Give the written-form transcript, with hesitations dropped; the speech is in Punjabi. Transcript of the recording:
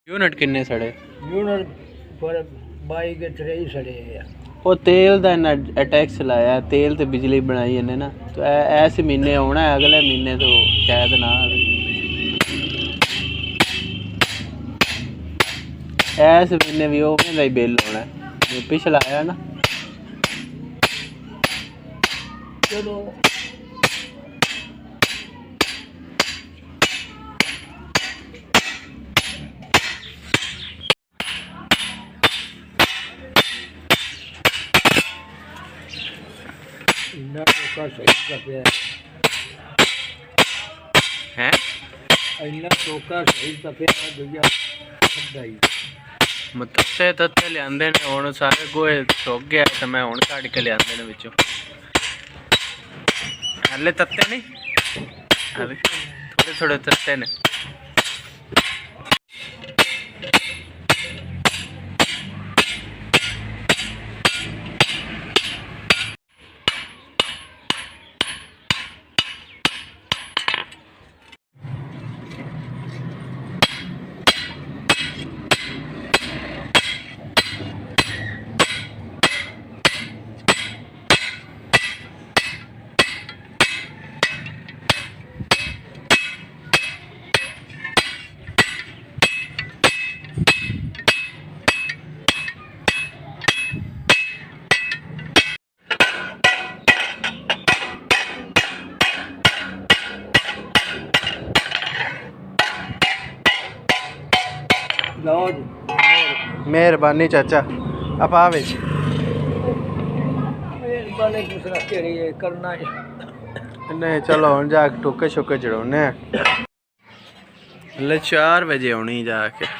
यूनिट किन्ने सड़े? यूनिट पर 22 के 23 सड़े हैं। ਉਹ ਤੇਲ ਦਾ ਇੰਨਾ ਟੈਕਸ ਲਾਇਆ, ਤੇਲ ਤੇ ਬਿਜਲੀ ਬਣਾਈ ਇਹਨੇ ਨਾ, ਤੇ ਐਸ ਮਹੀਨੇ ਆਉਣਾ ਹੈ, ਅਗਲੇ ਮਹੀਨੇ ਤੋਂ ਸ਼ਾਇਦ ਨਾ ਆਵੇ। ਐਸ ਮਹੀਨੇ ਵੀ ਉਵੇਂ ਦਾ ਹੀ ਬਿੱਲ ਆਉਣਾ ਜੋ ਪਿਛਲਾ ਆਇਆ ਨਾ। चलो इन्ना टोका सही का पे है, इन्ना टोका सही का पे भैया सदाई ਮਤੱਤੇ ਤੱਤੇ ਲਿਆਂਦੇ ਨੇ ਹੁਣ, ਸਾਰੇ ਗੋਹੇ ਸੁੱਕ ਗਿਆ ਤੇ ਮੈਂ ਹੁਣ ਕੱਢ ਕੇ ਲਿਆਂਦੇ ਨੇ ਵਿੱਚੋਂ। ਹਲੇ ਤੱਤੇ ਨਹੀਂ, ਹਲੇ ਥੋੜੇ ਥੋੜੇ ਤੱਤੇ ਨੇ। लाओ जी ਮਿਹਰਬਾਨੀ ਚਾਚਾ, ਆਪਾ ਵਿੱਚ मेहरबानी दूसरा केड़ी है करना है। नहीं चलो हम जाके टोके शोके चढ़ाने, ले 4 बजे आनी जाके।